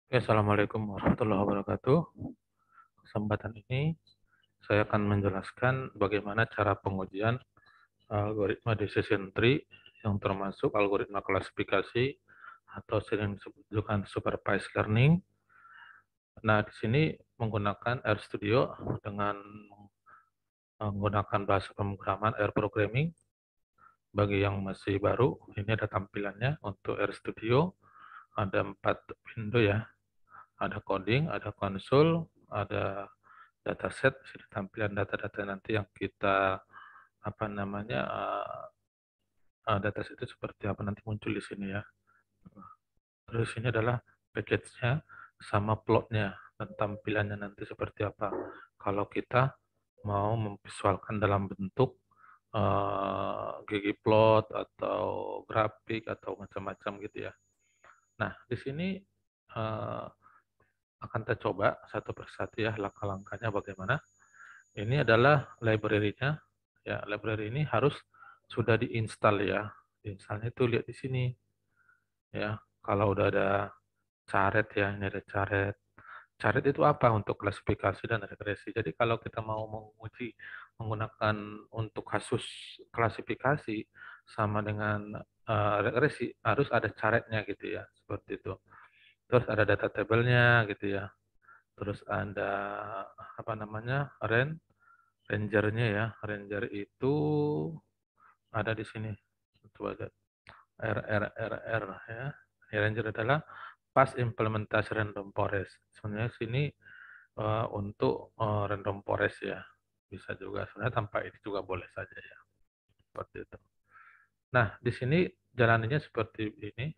Oke, Assalamualaikum warahmatullahi wabarakatuh. Kesempatan ini saya akan menjelaskan bagaimana cara pengujian algoritma decision tree yang termasuk algoritma klasifikasi atau sering disebut dengan supervised learning. Nah, di sini menggunakan RStudio dengan menggunakan bahasa pemrograman R programming. Bagi yang masih baru, ini ada tampilannya untuk RStudio. Ada 4 window ya. Ada coding, ada konsol, ada dataset, tampilan data-data nanti yang kita dataset itu seperti apa nanti muncul di sini ya. Terus ini adalah package-nya sama plotnya dan tampilannya nanti seperti apa. Kalau kita mau memvisualkan dalam bentuk ggplot atau grafik atau macam-macam gitu ya. Nah, di sini uh, akan kita coba satu persatu ya langkah-langkahnya bagaimana. Ini adalah library-nya. Ya, library ini harus sudah diinstal ya. Installnya itu lihat di sini ya. Kalau udah ada caret ya, ini ada caret. Caret itu apa untuk klasifikasi dan regresi. Jadi kalau kita mau menguji menggunakan untuk kasus klasifikasi sama dengan regresi harus ada caretnya gitu ya, seperti itu. Terus ada data table-nya gitu ya. Terus ada apa namanya? Rangernya ya, ranger itu ada di sini. Coba lihat. RRRR ya. Ranger adalah pas implementasi random forest. Sebenarnya sini untuk random forest ya. Bisa juga sebenarnya tanpa ini juga boleh saja ya. Seperti itu. Nah, di sini jalanannya seperti ini.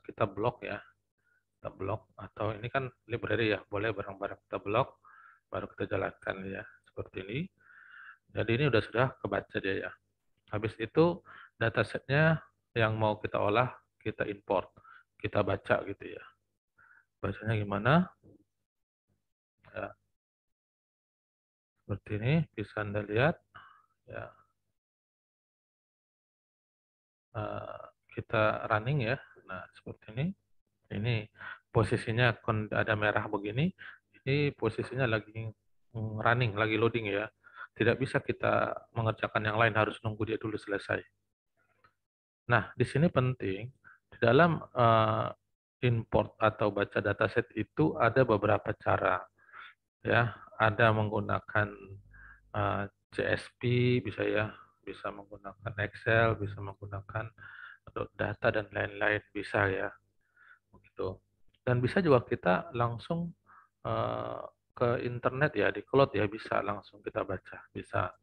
Kita blok ya. Kita blok atau ini kan library ya. Boleh bareng-bareng kita blok baru kita jalankan ya. Seperti ini. Jadi ini sudah kebaca dia ya. Habis itu datasetnya yang mau kita olah, kita import, kita baca gitu ya. Bacanya gimana? Ya, seperti ini bisa Anda lihat. Ya, kita running ya. Nah, seperti ini. Ini posisinya ada merah begini. Ini posisinya lagi running, lagi loading ya. Tidak bisa kita mengerjakan yang lain, harus nunggu dia dulu selesai. Nah, di sini penting, di dalam import atau baca dataset itu ada beberapa cara. Ya, ada menggunakan CSV, bisa ya, bisa menggunakan Excel, bisa menggunakan data dan lain-lain, bisa ya, begitu. Dan bisa juga kita langsung eh, ke internet ya, di cloud ya, bisa langsung kita baca, bisa.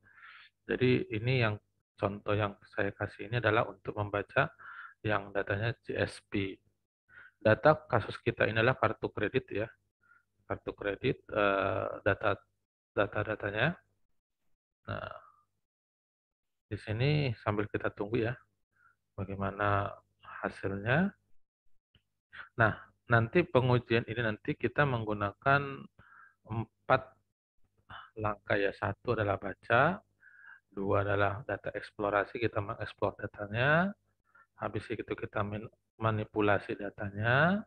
Jadi ini yang contoh yang saya kasih ini adalah untuk membaca yang datanya CSV. Data kasus kita ini adalah kartu kredit ya, kartu kredit data-datanya. Nah, di sini sambil kita tunggu ya, bagaimana hasilnya. Nah, nanti pengujian ini nanti kita menggunakan 4 langkah ya. Satu adalah baca, dua adalah data eksplorasi, kita mengeksplor datanya. Habis itu kita manipulasi datanya.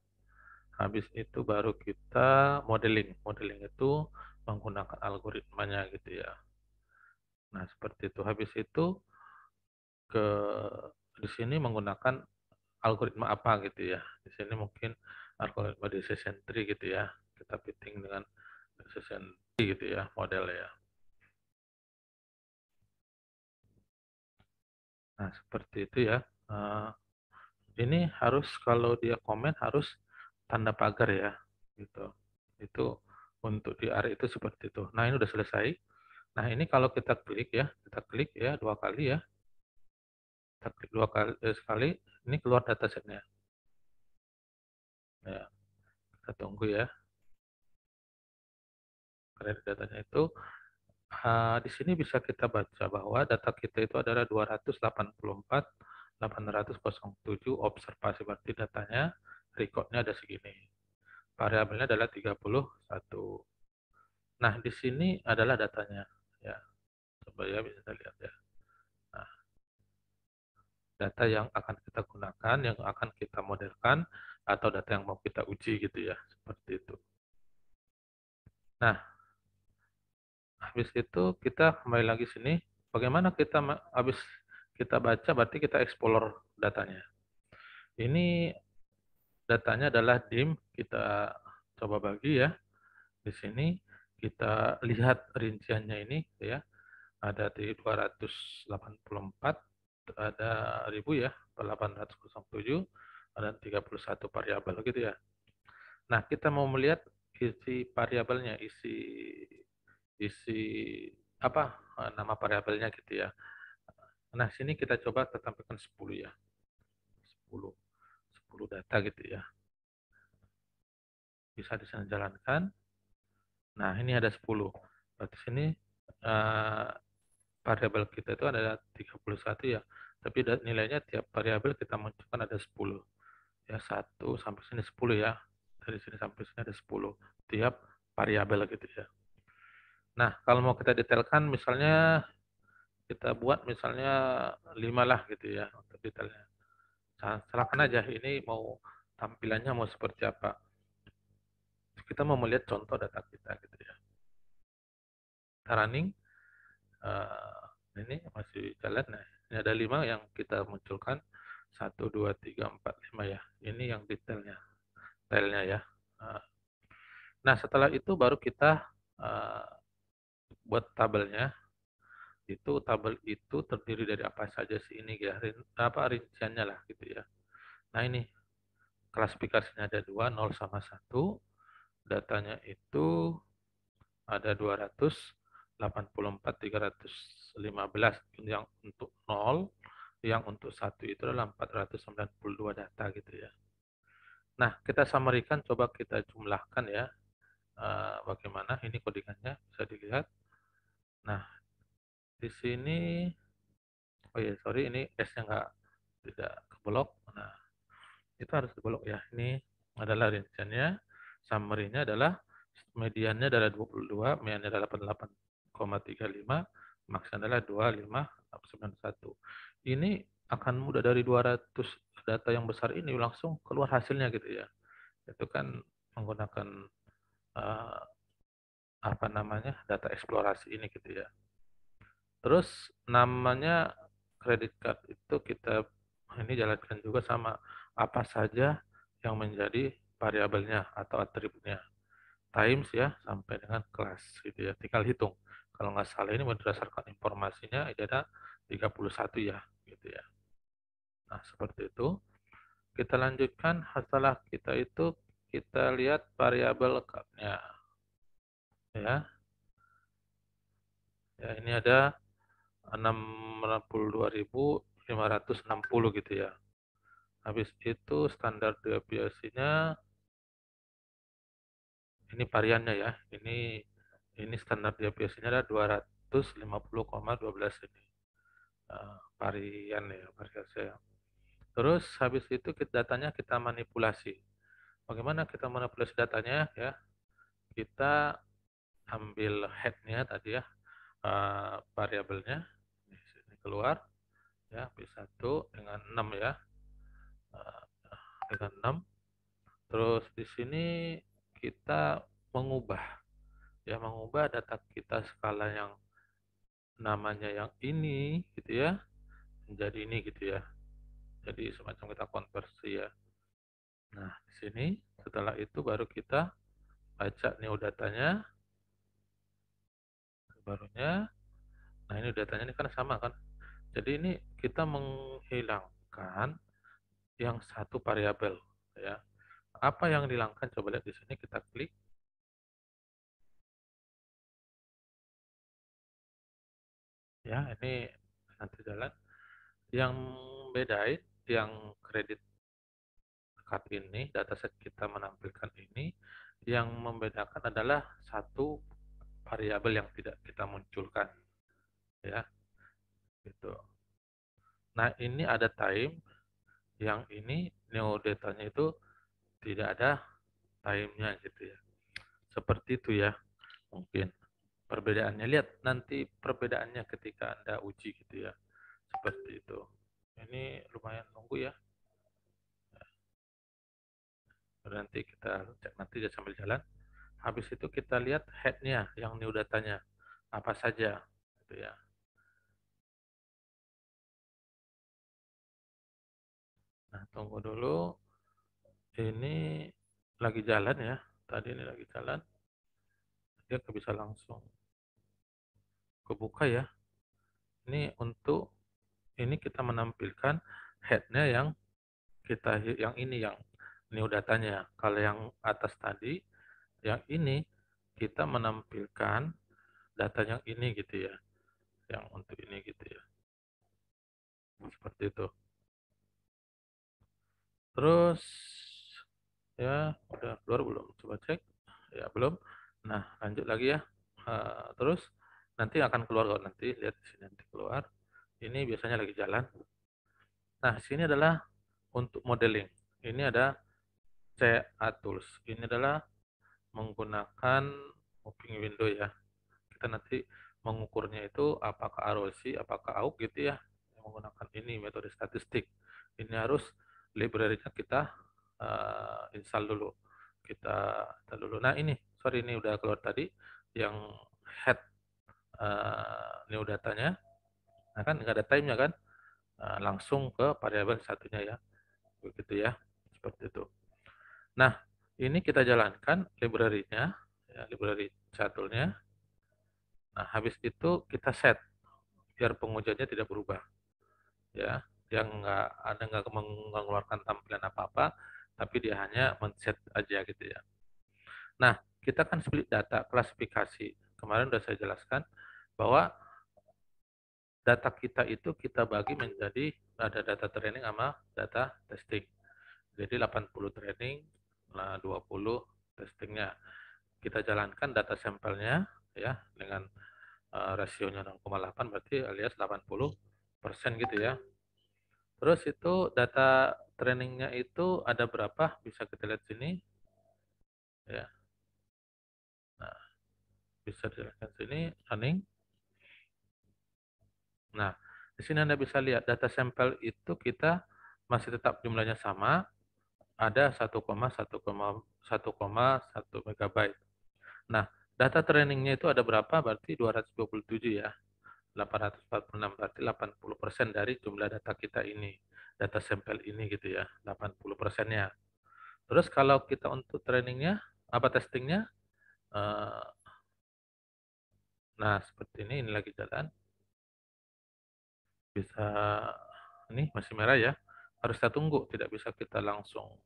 Habis itu baru kita modeling. Modeling itu menggunakan algoritmanya gitu ya. Nah, seperti itu. Habis itu ke di sini menggunakan algoritma apa gitu ya. Di sini mungkin algoritma decision tree gitu ya. Kita fitting dengan decision tree gitu ya, model ya. Nah, seperti itu ya. Eh, ini harus kalau dia komen harus tanda pagar ya, gitu. Itu untuk di area itu seperti itu. Nah, ini udah selesai. Nah, ini kalau kita klik ya 2 kali ya. Kita klik 2 kali sekali, ini keluar datasetnya. Ya, kita tunggu ya. Kredit datanya itu di sini bisa kita baca bahwa data kita itu adalah 284.807 observasi, berarti datanya recordnya ada segini. Variabelnya adalah 31. Nah, di sini adalah datanya. Ya, coba ya bisa kita lihat ya. Nah, data yang akan kita gunakan, yang akan kita modelkan atau data yang mau kita uji gitu ya, seperti itu. Nah, habis itu kita kembali lagi sini, bagaimana kita habis kita baca berarti kita explore datanya. Ini datanya adalah dim, kita coba bagi ya. Di sini kita lihat rinciannya ini ya. Ada di 284, ada 1000 ya, 807, ada 31 variabel gitu ya. Nah, kita mau melihat isi variabelnya, isi apa nama variabelnya gitu ya. Nah, sini kita coba tampilkan 10 ya. 10 10 data gitu ya. Bisa di sana jalankan. Nah, ini ada 10. Berarti sini uh, variabel kita itu ada 31 ya. Tapi nilainya tiap variabel kita munculkan ada 10. Ya, 1 sampai sini 10 ya. Dari sini sampai sini ada 10 tiap variabel gitu ya. Nah, kalau mau kita detailkan misalnya kita buat misalnya 5 lah gitu ya untuk detailnya. Nah, silakan aja ini mau tampilannya mau seperti apa. Kita mau melihat contoh data kita gitu ya. Kita running ini masih jalan. Nah, ini ada 5 yang kita munculkan. 1, 2, 3, 4, 5 ya. Ini yang detailnya ya. Nah, setelah itu baru kita buat tabelnya. Itu tabel itu terdiri dari apa saja sih ini ya, rinciannya lah gitu ya. Nah, ini klasifikasinya ada 2, 0 sama 1. Datanya itu ada 284, 315 yang untuk 0, yang untuk 1 itu adalah 492 data gitu ya. Nah, kita summary-kan, coba kita jumlahkan ya. Bagaimana ini codingannya bisa dilihat. Nah, di sini oh ya sorry ini S-nya tidak keblok. Nah, itu harus diblok ya. Ini adalah rinciannya, summary-nya adalah mediannya adalah 22, mediannya adalah 88,35, maksnya adalah 2591. Ini akan mudah dari 200 data yang besar ini langsung keluar hasilnya gitu ya. Itu kan menggunakan uh, apa namanya data eksplorasi ini gitu ya. Terus namanya credit card itu kita ini jalankan juga sama apa saja yang menjadi variabelnya atau atributnya. Times ya sampai dengan kelas gitu ya. Tinggal hitung. Kalau nggak salah ini berdasarkan informasinya ada 31 ya gitu ya. Nah, seperti itu. Kita lanjutkan setelah kita itu kita lihat variabel card-nya ya. Ya, ini ada 62.560 gitu ya. Habis itu standar deviasinya ini variannya ya. Ini standar deviasinya ada 250,12 ini. Varian ya, variasi ya. Terus habis itu datanya kita manipulasi. Bagaimana kita manipulasi datanya ya? Kita ambil head-nya tadi ya, variabelnya ini keluar ya, B1 dengan 6 ya. Dengan 6. Terus di sini kita mengubah data kita skala yang namanya yang ini gitu ya menjadi ini gitu ya. Jadi semacam kita konversi ya. Nah, di sini setelah itu baru kita baca new datanya barunya. Nah, ini datanya ini kan sama kan. Jadi ini kita menghilangkan yang satu variabel ya. Apa yang dihilangkan? Coba lihat di sini kita klik. Ya, ini nanti jalan. Yang bedain yang kredit card ini, dataset kita menampilkan ini, yang membedakan adalah satu variabel yang tidak kita munculkan, ya, gitu. Nah, ini ada time, yang ini new datanya itu tidak ada time-nya gitu ya. Seperti itu ya, mungkin perbedaannya. Lihat nanti perbedaannya ketika Anda uji gitu ya. Seperti itu. Ini lumayan nunggu ya. nanti kita cek nanti ya sambil jalan. Habis itu kita lihat headnya yang new datanya apa saja, gitu ya. Nah, tunggu dulu. Ini lagi jalan ya. Tadi ini lagi jalan. Dia bisa langsung kebuka ya. Ini untuk ini kita menampilkan headnya yang yang ini yang new datanya. Kalau yang atas tadi, yang ini kita menampilkan data yang ini gitu ya. Yang untuk ini gitu ya. Seperti itu. Terus ya udah keluar belum? Coba cek. Ya belum. Nah lanjut lagi ya. Terus nanti akan keluar kok, nanti lihat di sini nanti keluar. Ini biasanya lagi jalan. Nah sini adalah untuk modeling. Ini ada CA Tools. Ini adalah menggunakan mapping window ya. Kita nanti mengukurnya itu apakah ROC, apakah AUK gitu ya. Menggunakan ini metode statistik. Ini harus library-nya kita install dulu. Kita install dulu. Nah ini, sorry ini udah keluar tadi yang head new datanya. Nah kan nggak ada time-nya kan. Langsung ke variabel satunya ya. Begitu ya. Seperti itu. Nah, ini kita jalankan library-nya, ya, library caturnya. Nah, habis itu kita set biar pengujiannya tidak berubah, ya. Dia nggak mengeluarkan tampilan apa-apa, tapi dia hanya men-set aja gitu ya. Nah, kita kan split data klasifikasi. Kemarin sudah saya jelaskan bahwa data kita itu kita bagi menjadi ada data training sama data testing. Jadi 80 training, 20 testingnya. Kita jalankan data sampelnya ya dengan rasionya 0,8 berarti alias 80% gitu ya. Terus itu data trainingnya itu ada berapa? Bisa kita lihat sini ya. Nah, bisa dilihat sini running. Nah, di sini Anda bisa lihat data sampel itu kita masih tetap jumlahnya sama, ada 1,1 megabyte. Nah, data trainingnya itu ada berapa? Berarti 227 ya. 846 berarti 80% dari jumlah data kita ini, data sampel ini gitu ya, 80%-nya. Terus kalau kita untuk trainingnya, apa testingnya, eh, nah seperti ini lagi jalan, bisa, ini masih merah ya, harus kita tunggu, tidak bisa kita langsung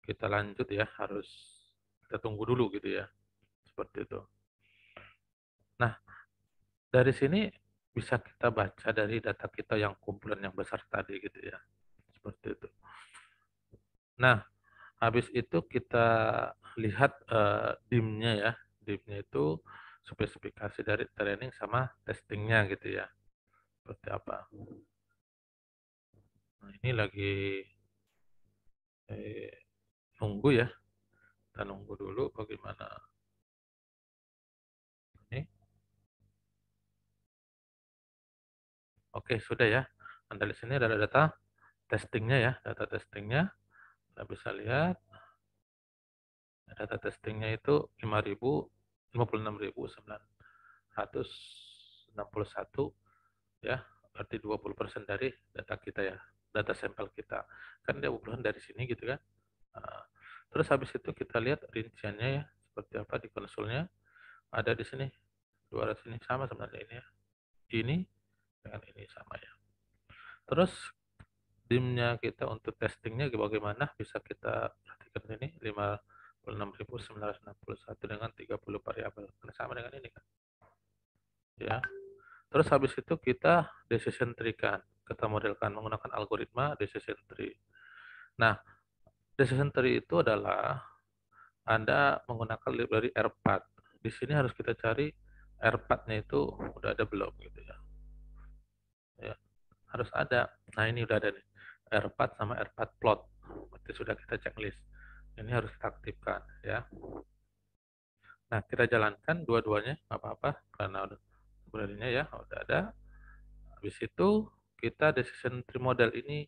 kita lanjut ya, harus kita tunggu dulu gitu ya, seperti itu. Nah, dari sini bisa kita baca dari data kita yang kumpulan yang besar tadi gitu ya, seperti itu. Nah, habis itu kita lihat DIM-nya ya. DIM-nya itu spesifikasi dari training sama testingnya gitu ya. Seperti apa. Nah, ini lagi nunggu ya. Kita nunggu dulu bagaimana. Ini. Oke, sudah ya. Anda di sini ada data testingnya ya. Data testingnya. Anda bisa lihat. Data testingnya itu 56.961 ya, berarti 20% dari data kita ya, data sampel kita. Kan dia 20% dari sini gitu kan. Nah, terus habis itu kita lihat rinciannya ya, seperti apa di konsolnya. Ada di sini, 200 ini sama sebenarnya ini ya. Ini dengan ini sama ya. Terus dimnya kita untuk testingnya bagaimana, bisa kita perhatikan ini 56.961 dengan 30 variabel. Kan sama dengan ini kan. Ya. Terus habis itu kita decision tree kan, kita modelkan menggunakan algoritma decision tree. Nah, decision tree itu adalah Anda menggunakan library R-Path. Di sini harus kita cari R-Path-nya itu udah ada belum gitu ya. Ya, harus ada. Nah, ini udah ada nih. R-Path sama R-Path plot. Berarti sudah kita checklist. Ini harus kita aktifkan ya. Nah, kita jalankan dua-duanya apa-apa karena udah sebenarnya ya udah ada. Habis itu kita decision tree model ini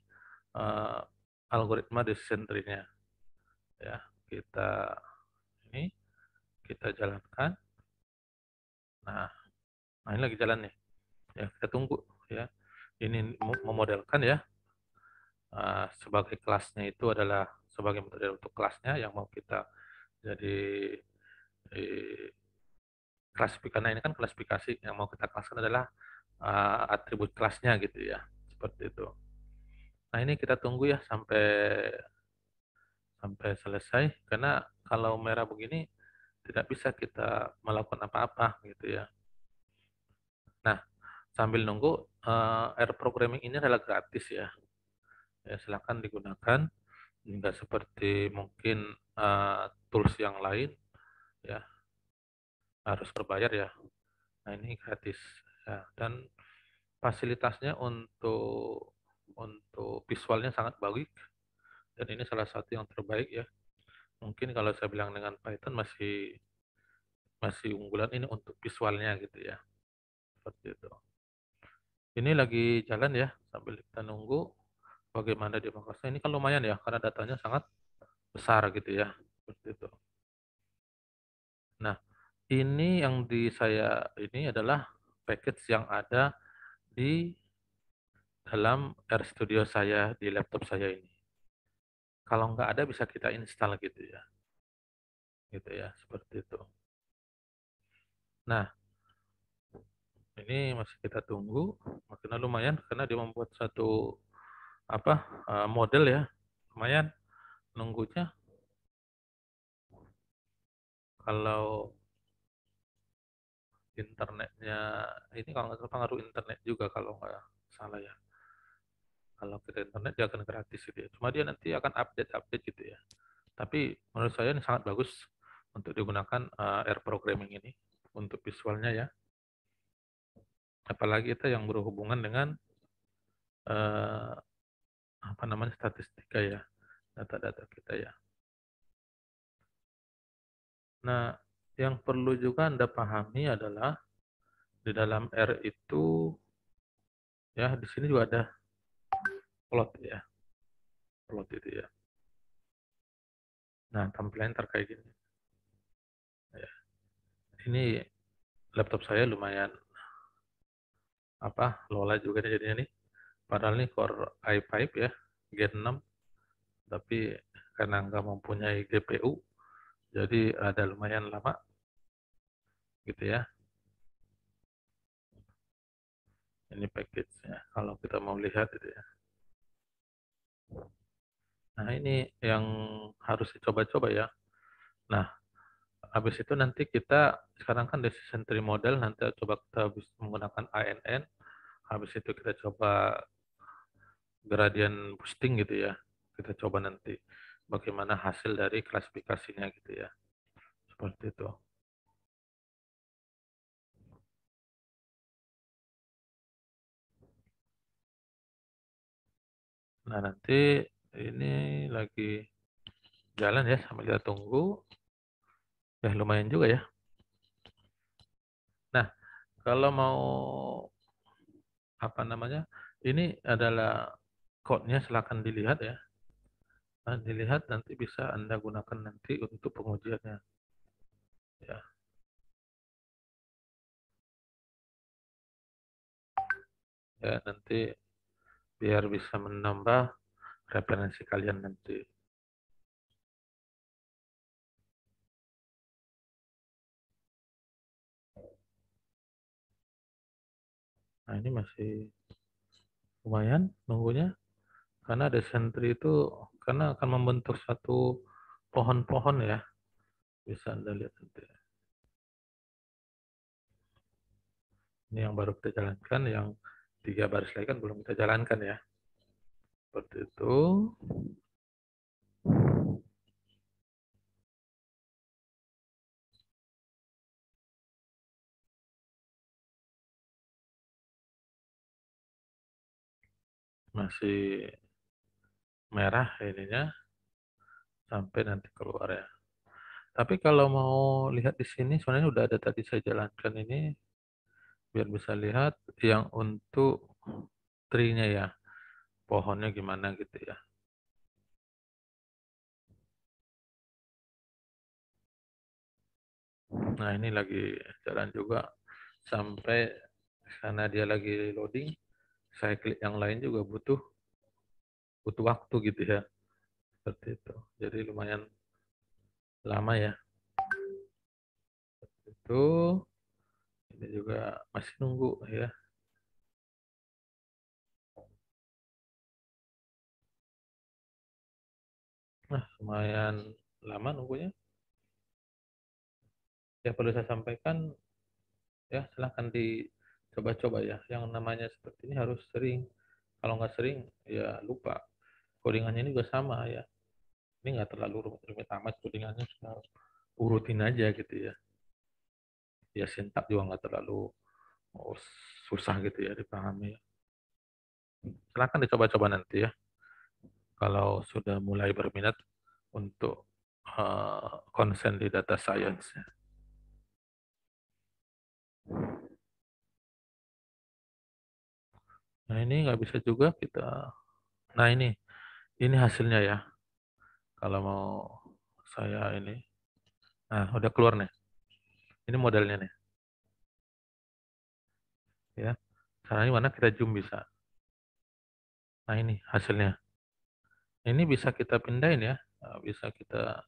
algoritma decision tree-nya. Ya, ini kita jalankan. Nah, ini lagi jalan nih. Ya, kita tunggu ya. Ini memodelkan ya, sebagai kelasnya itu adalah sebagai model untuk kelasnya yang mau kita jadi eh, klasifikasi. Ini kan klasifikasi yang mau kita kelaskan adalah atribut kelasnya gitu ya, seperti itu. Nah, ini kita tunggu ya sampai sampai selesai, karena kalau merah begini tidak bisa kita melakukan apa-apa gitu ya. Nah, sambil nunggu, R programming ini adalah gratis ya. Ya, silakan digunakan. Enggak seperti mungkin tools yang lain ya, harus berbayar ya. Nah, ini gratis ya. Dan fasilitasnya untuk visualnya sangat bagus, dan ini salah satu yang terbaik ya. Mungkin kalau saya bilang dengan Python masih masih unggulan ini untuk visualnya gitu ya. Seperti itu. Ini lagi jalan ya, sambil kita nunggu bagaimana dia mengakses. Ini kan lumayan ya, karena datanya sangat besar gitu ya. Seperti itu. Nah, ini yang di saya ini adalah package yang ada di dalam RStudio saya di laptop saya ini. Kalau nggak ada bisa kita install gitu ya, seperti itu. Nah, ini masih kita tunggu, makanya lumayan karena dia membuat satu model ya, lumayan nunggunya. Kalau internetnya ini kalau nggak salah pengaruh internet juga kalau nggak salah ya. Kalau kita internet dia akan gratis gitu ya. Cuma dia nanti akan update gitu ya. Tapi menurut saya ini sangat bagus untuk digunakan R programming ini untuk visualnya ya. Apalagi itu yang berhubungan dengan eh, statistika ya, data-data kita ya. Nah, yang perlu juga Anda pahami adalah di dalam R itu ya, di sini juga ada plot ya, plot itu ya. Nah, tampilan terkait gini. Ya. Ini laptop saya lumayan lola juga nih jadinya nih. Padahal nih Core i5 ya, Gen 6, tapi karena nggak mempunyai GPU, jadi ada lumayan lama gitu ya. Ini package-nya. Kalau kita mau lihat itu ya. Nah, ini yang harus dicoba-coba ya. Nah, habis itu nanti kita sekarang kan decision tree model, nanti coba kita menggunakan ANN. Habis itu kita coba gradient boosting gitu ya. Kita coba nanti bagaimana hasil dari klasifikasinya gitu ya. Seperti itu. Nah, nanti ini lagi jalan ya, sambil kita tunggu. Ya, lumayan juga ya. Nah, kalau mau ini adalah code-nya, silakan dilihat ya. Nah, dilihat nanti bisa Anda gunakan nanti untuk pengujiannya. Ya, ya nanti biar bisa menambah referensi kalian nanti. Nah, ini masih lumayan nunggunya, karena ada sentri itu karena akan membentuk satu pohon-pohon ya. Bisa Anda lihat nanti. Ini yang baru kita jalankan, yang 3 baris lagi kan belum kita jalankan ya. Seperti itu. Masih merah ininya sampai nanti keluar ya. Tapi kalau mau lihat di sini sebenarnya udah ada tadi saya jalankan ini biar bisa lihat yang untuk tree-nya ya, pohonnya gimana gitu ya. Nah, ini lagi jalan juga sampai karena dia lagi loading, saya klik yang lain juga butuh butuh waktu gitu ya. Seperti itu. Jadi lumayan lama ya. Itu ini juga masih nunggu ya. Nah, lumayan lama nunggunya. Ya perlu saya sampaikan ya silahkan dicoba-coba ya. Yang namanya seperti ini harus sering. Kalau nggak sering ya lupa. Codingannya ini juga sama ya. Ini nggak terlalu rumit-rumit amat codingannya, sudah urutin aja gitu ya. Ya sintak juga nggak terlalu susah gitu ya dipahami. Silahkan dicoba-coba nanti ya. Kalau sudah mulai berminat untuk konsen di data science. Nah ini nggak bisa juga kita. Nah ini hasilnya ya. Kalau mau saya ini, nah udah keluar nih. Ini modelnya nih, ya. Caranya mana kita zoom bisa. Nah ini hasilnya. Ini bisa kita pindahin ya, nah, bisa kita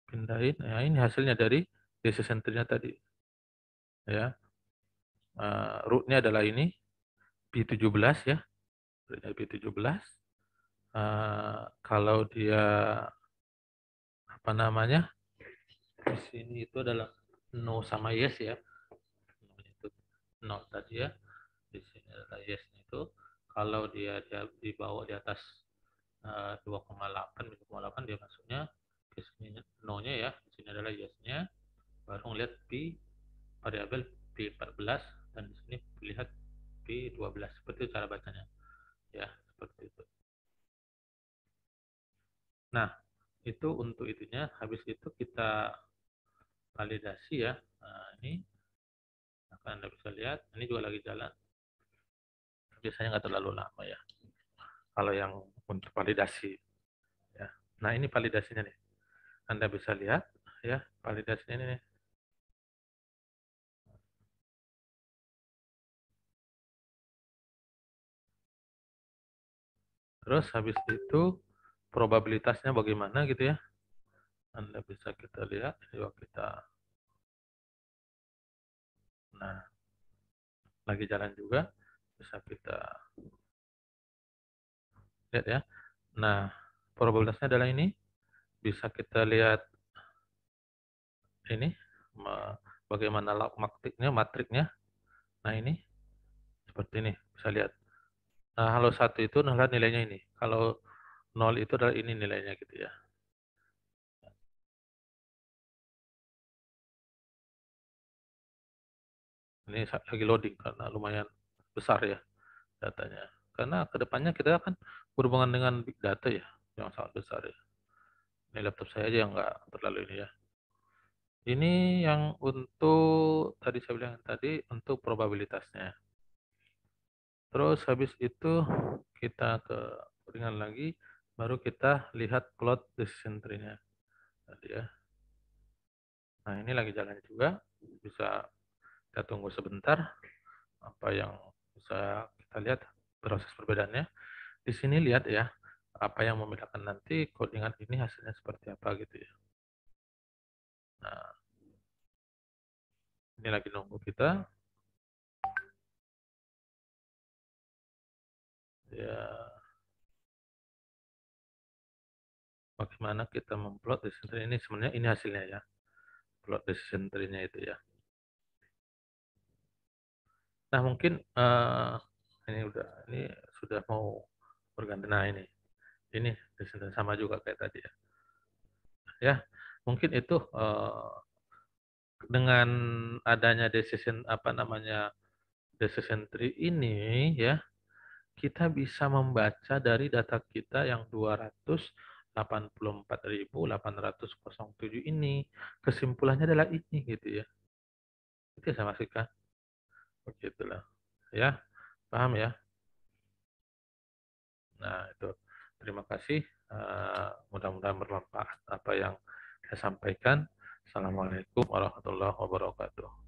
pindahin. Nah ini hasilnya dari decision tree-nya tadi, ya. Root-nya adalah ini B17 ya, root-nya B17. Kalau dia apa namanya di sini itu adalah no sama yes ya, itu no tadi ya, di sini adalah yes itu. Kalau dia dibawa di atas 2,8 2,8 dia masuknya ke sini no-nya ya, di sini adalah yes-nya, baru ngeliat p variabel p14 dan di sini lihat p12, seperti itu cara bacanya ya, seperti itu. Nah itu untuk itunya, habis itu kita validasi ya. Nah ini akan Anda bisa lihat ini juga lagi jalan, biasanya nggak terlalu lama ya kalau yang untuk validasi ya. Nah ini validasinya nih, Anda bisa lihat ya validasinya ini nih. Terus habis itu probabilitasnya bagaimana gitu ya. Anda bisa kita lihat, coba kita, nah lagi jalan juga, bisa kita lihat ya. Nah probabilitasnya adalah ini, bisa kita lihat ini bagaimana log matriknya. Nah ini seperti ini, bisa lihat. Nah kalau satu itu adalah nilainya ini, kalau nol itu adalah ini nilainya gitu ya. Ini lagi loading karena lumayan besar ya datanya. Karena kedepannya kita akan berhubungan dengan big data ya, yang sangat besar ya. Ini laptop saya aja yang nggak terlalu ini ya. Ini yang untuk tadi saya bilang tadi untuk probabilitasnya. Terus habis itu kita ke ringan lagi, baru kita lihat plot decision tree-nya tadi ya. Nah ini lagi jalan juga, bisa kita tunggu sebentar. Apa yang bisa kita lihat proses perbedaannya. Di sini lihat ya, apa yang membedakan nanti codingan ini hasilnya seperti apa gitu ya. Nah, ini lagi nunggu kita. Ya, bagaimana kita memplot decision tree ini, sebenarnya ini hasilnya ya. Plot decision tree-nya itu ya. Nah, mungkin ini sudah mau berganti. Nah, ini decision tree sama juga kayak tadi ya. Ya, mungkin itu dengan adanya decision apa namanya decision tree ini ya, kita bisa membaca dari data kita yang 284.807 ini. Kesimpulannya adalah ini gitu ya. Itu saya maksudkan. Begitulah. Ya, paham ya? Nah, itu. Terima kasih. Mudah-mudahan bermanfaat apa yang saya sampaikan. Assalamualaikum warahmatullahi wabarakatuh.